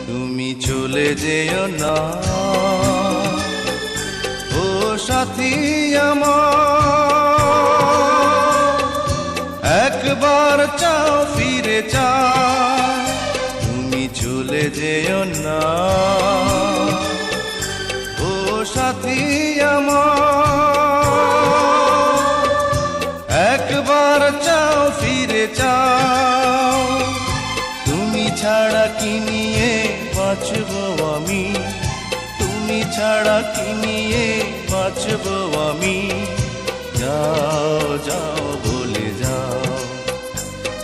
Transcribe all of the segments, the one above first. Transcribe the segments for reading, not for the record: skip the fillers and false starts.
তুমি চলে যেও না, ও সাথী আমার। একবার চাও ফিরে চাও, তুমি চলে যেও না, ও সাথী আমার। একবার চাও ফিরে চাও, তুমি ছাড়া কি নিয়ে বাঁচবো আমি, তুমি ছাড়া কি নিয়ে বাঁচবো আমি। যাও যাও বলে যাও,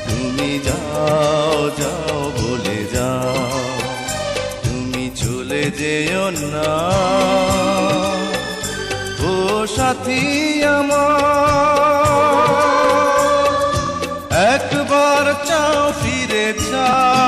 তুমি যাও যাও বলে যাও, তুমি চলে যেও না, ও সাথী আমার। একবার চাও ফিরে চাও।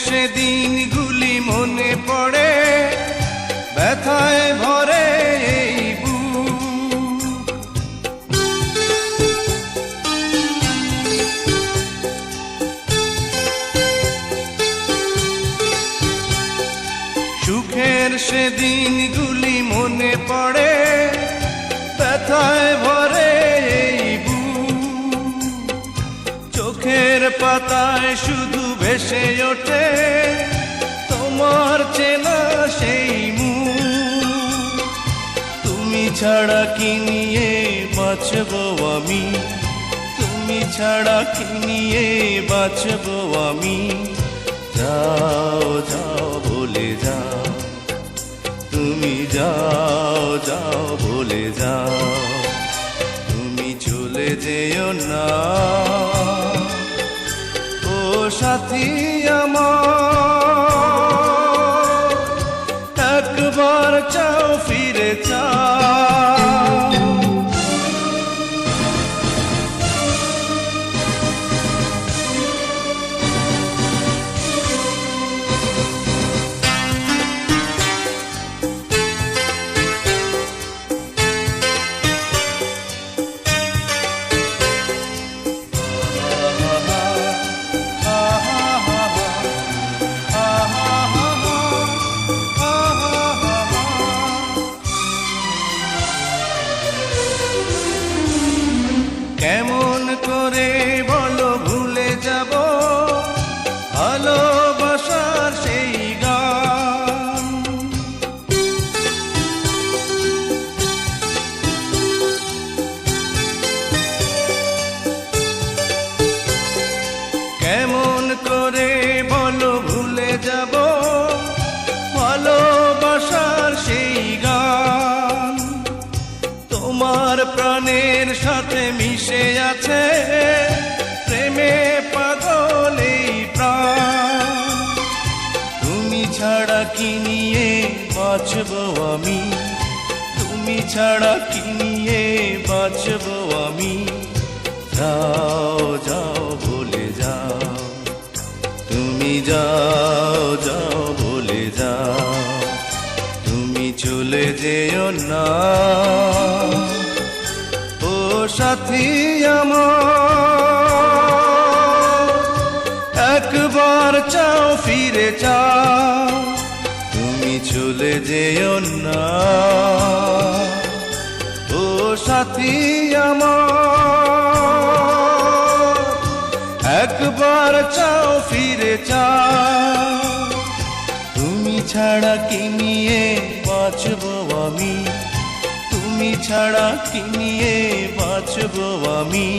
সেদিনগুলি মনে পড়ে, ব্যথায় ভরে এই বুক। সুখের সেদিনগুলি মনে পড়ে, ব্যথায় ভরে এই বুক। চোখের পাতায় শুধু ভেসে ওঠে তোমার চেনা সেই মুখ। তুমি ছাড়া কি নিয়ে বাঁচবো আমি, তুমি ছাড়া কি নিয়ে বাঁচবো আমি। যাও যাও বলে যাও, তুমি যাও যাও বলে যাও, তুমি চলে যেও না, ও সাথী আমার। একবার চাও ফিরে চাও। কেমন করে বলো ভুলে যাব ভালোবাসার সেই গান। কেমন করে বলো ভুলে যাব ভালোবাসার সেই গান। তোমার প্রাণের সাথে মিশে আছে প্রেমে পাগল এই প্রাণ। তুমি ছাড়া কি নিয়ে বাঁচবো আমি, তুমি ছাড়া কি নিয়ে বাঁচবো আমি। যাও যাও বলে যাও, তুমি যাও যাও বলে যাও, তুমি চলে যেও না, ও সাথী আমার। একবার চাও ফিরে চাও, তুমি চলে যেও না, ও সাথী আমার। একবার চাও ফিরে চাও, তুমি ছাড়া কি নিয়ে বাঁচবো আমি, তুমি ছাড়া কি নিয়ে বাঁচবো আমি।